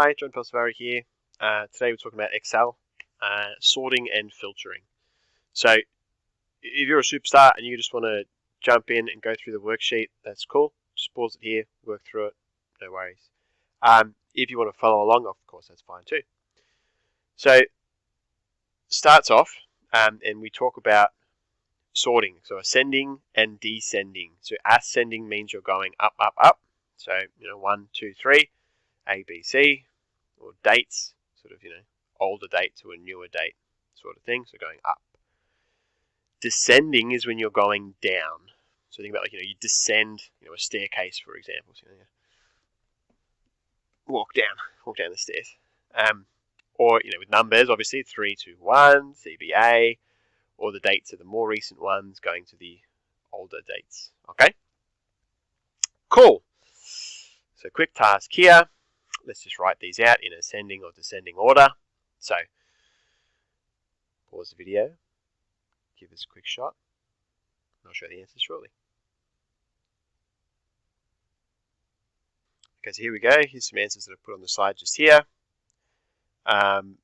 Hi, John Pelsavari here. Today we're talking about Excel, sorting and filtering. So if you're a superstar and you just want to jump in and go through the worksheet, that's cool. Just pause it here, work through it, no worries. If you want to follow along, of course, that's fine too. So starts off and we talk about sorting. So ascending and descending. So ascending means you're going up, up, up. So, 1, 2, 3, A, B, C, or dates, sort of, older date to a newer date sort of thing, so going up. Descending is when you're going down. So think about you descend, a staircase, for example. So, walk down the stairs. Or, with numbers, obviously, 3, 2, 1, CBA, or the dates of the more recent ones going to the older dates. Okay? Cool. So quick task here. Let's just write these out in ascending or descending order. So pause the video, give this a quick shot, and I'll show the answers shortly. Okay, so here we go. Here's some answers that I've put on the slide just here. 1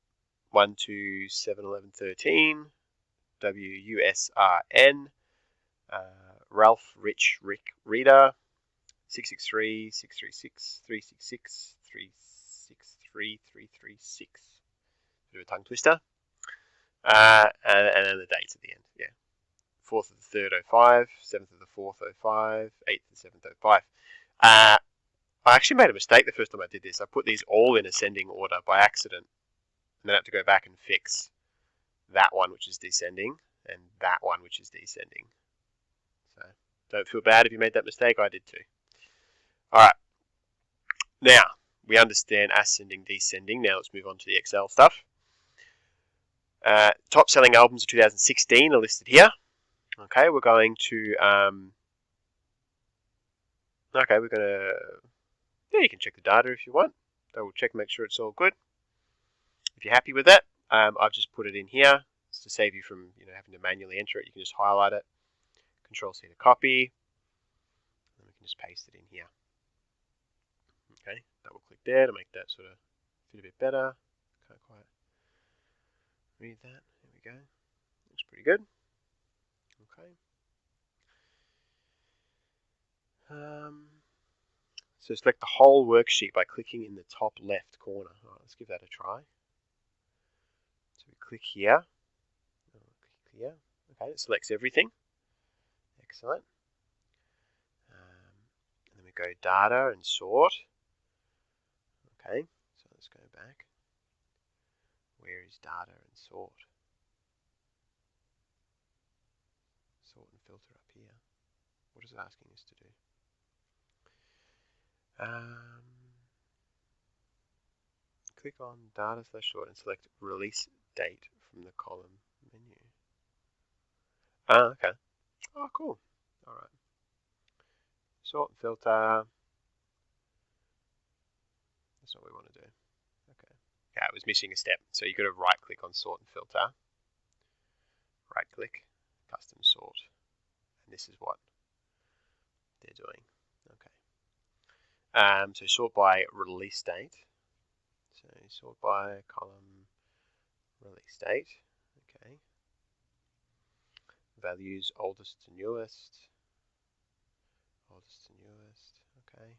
to 7, 11, 13, WUSRN, Ralph, Rich, Rick, Rita, 663, 636, 366, 363, 336. Bit of a tongue twister. And then the dates at the end, yeah. 4th of the 3rd, 05, 7th of the 4th, 05, 8th of the 7th, 05. I actually made a mistake the first time I did this. I put these all in ascending order by accident, and then I had to go back and fix that one, which is descending, and that one, which is descending. So don't feel bad if you made that mistake. I did too. All right. Now, we understand ascending, descending. Now let's move on to the Excel stuff. Top selling albums of 2016 are listed here. Okay, we're going to... yeah, you can check the data if you want. Double check, make sure it's all good. If you're happy with that, I've just put it in here to save you from having to manually enter it. You can just highlight it, Control C to copy, and we can just paste it in here. Okay, double click there to make that sort of fit a bit better. Can't quite read that. There we go. Looks pretty good. Okay. So select the whole worksheet by clicking in the top left corner. All right, let's give that a try. So we click here. Click here. Okay, it selects everything. Excellent. And then we go data and sort. Okay, so let's go back. Where is data and sort? Sort and filter up here. What is it asking us to do? Click on data/sort and select release date from the column menu. Okay. Oh, cool. All right. Sort and filter. That's not what we want to do. Okay. Yeah, it was missing a step. So you've got to right click on sort and filter. Right click, custom sort. And this is what they're doing. Okay. So sort by release date. So sort by column release date. Okay. Values oldest to newest. Oldest to newest. Okay.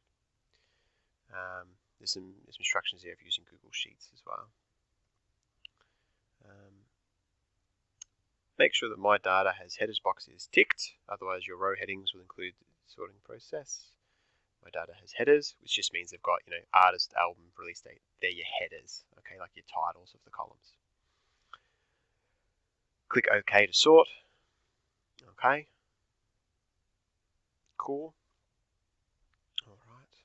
There's some instructions there for using Google Sheets as well. Make sure that My Data has headers boxes ticked, otherwise your row headings will include the sorting process. My Data has headers, which just means they've got, artist, album, release date. They're your headers, okay, like your titles of the columns. Click OK to sort. Okay. Cool. All right.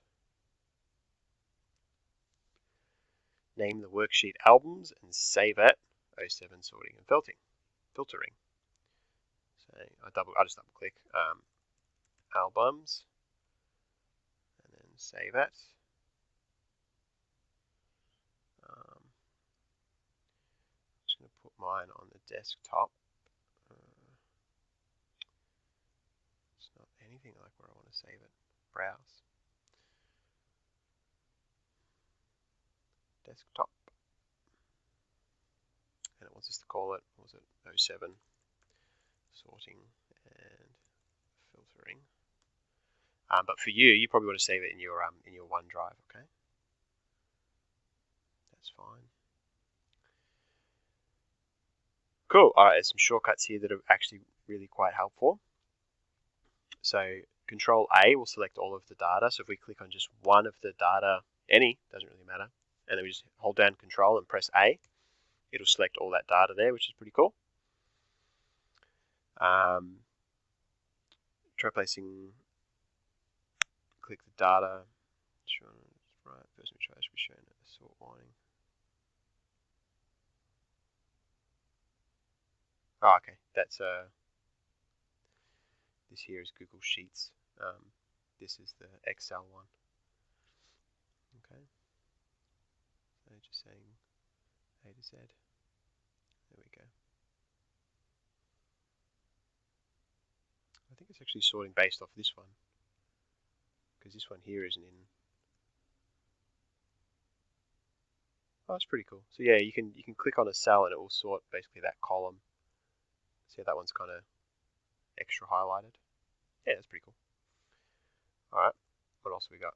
Name the worksheet albums and save it. 07 sorting and filtering. So I just double click albums and then save it. I'm just going to put mine on the desktop. It's not anything like where I want to save it. Browse. desktop. And it wants us to call it, what was it, 07 sorting and filtering. But for you, you probably want to save it in your OneDrive, okay? That's fine. Cool. All right, there's some shortcuts here that are actually really quite helpful. So Control A will select all of the data. So if we click on just one of the data, any, doesn't really matter, and then we just hold down Control and press A, it'll select all that data there, which is pretty cool. Try placing, click the data. Sure, right. First we try should be shown a sort warning. Oh, okay. That's this here is Google Sheets. This is the Excel one. Okay. So just saying A to Z. There we go. I think it's actually sorting based off this one, because this one here isn't in. Oh, that's pretty cool. So yeah, you can click on a cell and it will sort basically that column. See how that one's kind of extra highlighted? Yeah, that's pretty cool. All right, what else have we got?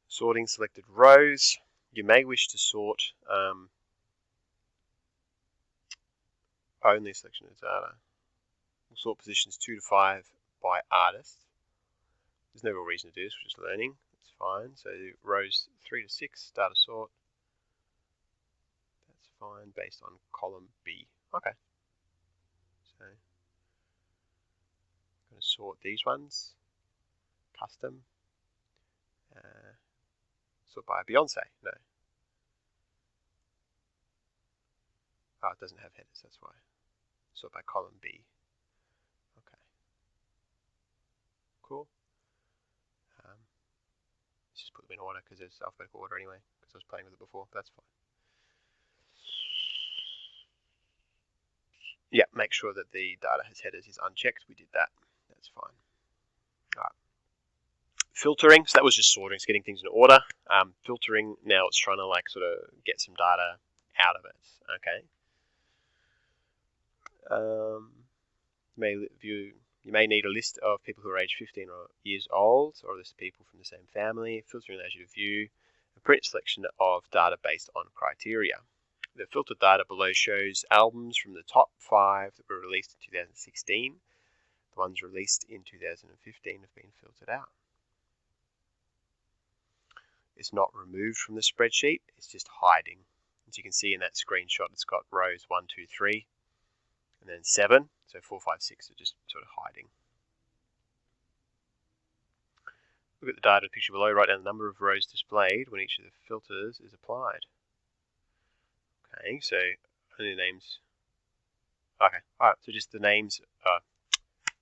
Sorting selected rows. You may wish to sort only a selection of data. We'll sort positions 2 to 5 by artist. There's no real reason to do this, we're just learning. It's fine. So rows 3 to 6, data sort. That's fine based on column B. Okay. So I'm going to sort these ones. Custom. Sort by Beyonce. No. Oh, it doesn't have headers, that's why. Sort by column B. Okay. Cool. Let's just put them in order because there's alphabetical order anyway, because I was playing with it before. That's fine. Yeah, make sure that the data has headers is unchecked. We did that. That's fine. All right. Filtering. So that was just sorting, it's getting things in order. Filtering, now it's trying to like sort of get some data out of it. Okay. You may need a list of people who are age 15 or years old, or a list of people from the same family. Filtering allows you to view a print selection of data based on criteria. The filtered data below shows albums from the top 5 that were released in 2016. The ones released in 2015 have been filtered out. It's not removed from the spreadsheet, it's just hiding. As you can see in that screenshot, it's got rows 1, 2, 3, and then 7. So 4, 5, 6 are just sort of hiding. Look at the data picture below, write down the number of rows displayed when each of the filters is applied. Okay, so only the names. Okay, alright, so just the names,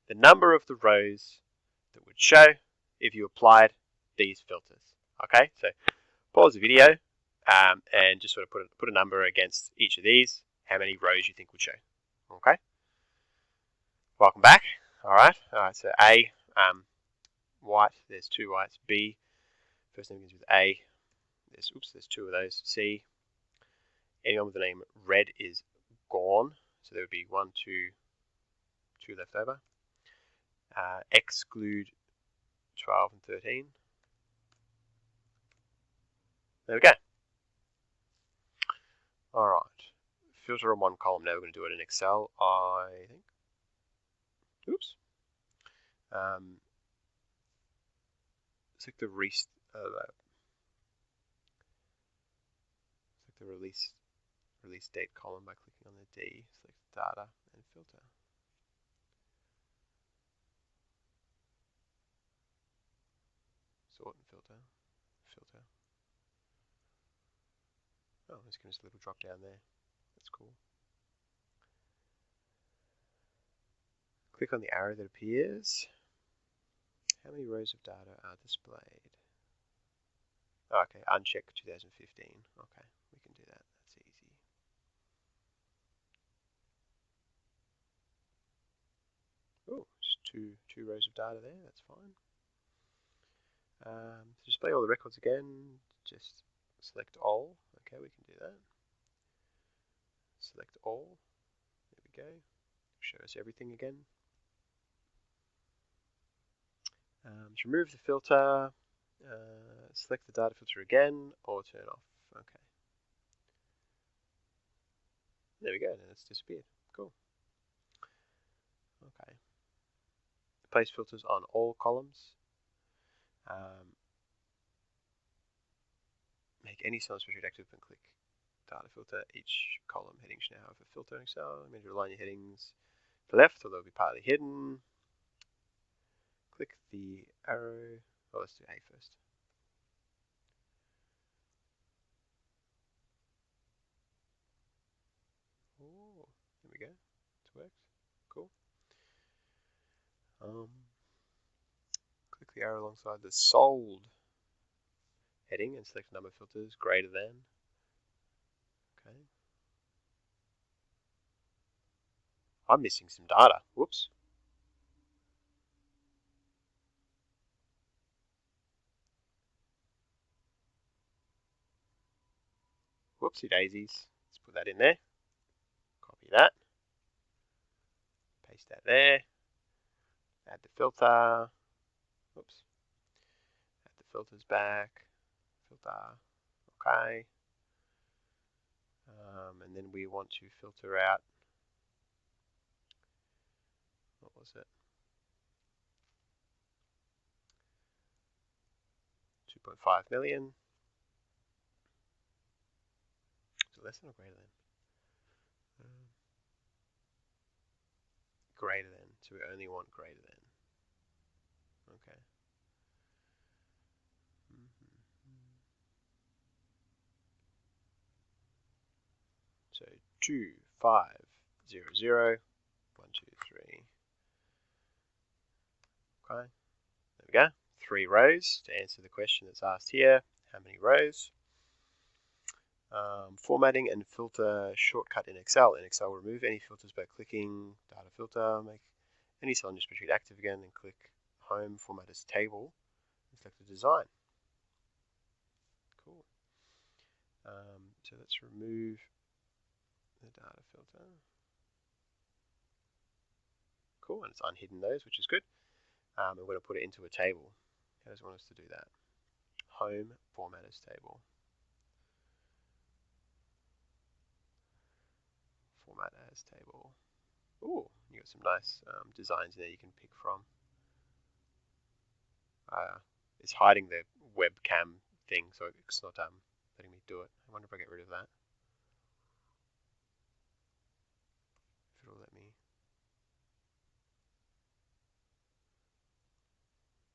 the number of the rows that would show if you applied these filters. Okay, so pause the video and just sort of put a number against each of these, how many rows you think would show. Okay, welcome back. Alright, so A, white, there's 2 whites. B, first name begins with A, there's 2 of those. C, anyone with the name red is gone, so there would be 1, 2 left over. Exclude 12 and 13. There we go. Alright, filter on one column. Now we're going to do it in Excel, I think. Oops. Select the release date column by clicking on the D. Select data and filter. Sort and filter. Filter. Oh, there's just a little drop down there. That's cool. Click on the arrow that appears. How many rows of data are displayed? Oh, okay, uncheck 2015. Okay, we can do that. That's easy. Oh, it's two rows of data there, that's fine. To display all the records again, just select all. Okay, we can do that. Select all. There we go. Show us everything again. To remove the filter, select the data filter again or turn off. Okay. There we go, and it's disappeared. Cool. Okay. Place filters on all columns. Make any cell spreadsheet active and click data filter. Each column heading should now have a filter in Excel. Remember to align your headings to the left, or they'll be partly hidden. Click the arrow. Oh, let's do A first. Oh, there we go. It's worked. Cool. Click the arrow alongside the sold heading and select number of filters greater than. Okay. I'm missing some data. Whoops. Whoopsie daisies. Let's put that in there. Copy that. Paste that there. Add the filter. Oops. Add the filters back. Filter. Okay. And then we want to filter out. What was it? 2.5 million. So less than or greater than? Greater than. So we only want greater than. Okay. So 2, 5, 0, 0, 1, 2, 3. Okay. There we go. 3 rows to answer the question that's asked here. How many rows? Formatting and filter shortcut in Excel. In Excel, remove any filters by clicking data filter. Make any cell in your spreadsheet active again, then click home, format as table, and select the design. Cool. So let's remove the data filter. Cool, and it's unhidden those, which is good. We're going to put it into a table. How does it want us to do that? Home, format as table. Format as table. Ooh, you got some nice designs in there you can pick from. It's hiding the webcam thing, so it's not letting me do it. I wonder if I get rid of that. If it'll let me.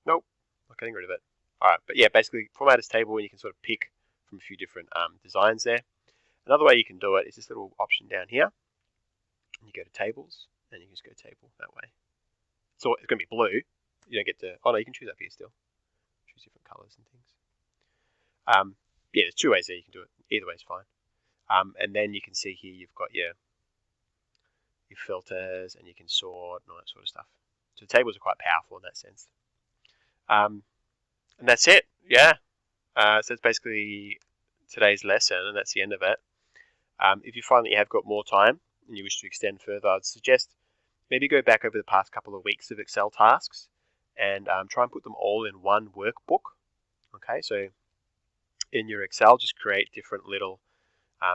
Nope, not getting rid of it. Alright, but yeah, basically format as table, and you can sort of pick from a few different designs there. Another way you can do it is this little option down here. And you go to tables, and you can just go table that way. So it's going to be blue. You don't get to. Oh no, you can choose up here still. Choose different colors and things. Yeah, there's 2 ways there you can do it. Either way is fine. And then you can see here you've got your filters, and you can sort and all that sort of stuff. So the tables are quite powerful in that sense. And that's it. Yeah. So that's basically today's lesson, and that's the end of it. If you find that you have got more time and you wish to extend further, I'd suggest maybe go back over the past couple of weeks of Excel tasks and try and put them all in one workbook. Okay, so in your Excel, just create different little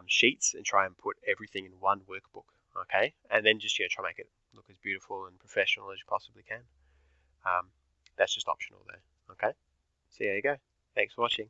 sheets and try and put everything in one workbook. Okay, and then just try and make it look as beautiful and professional as you possibly can. That's just optional there. Okay, so there you go. Thanks for watching.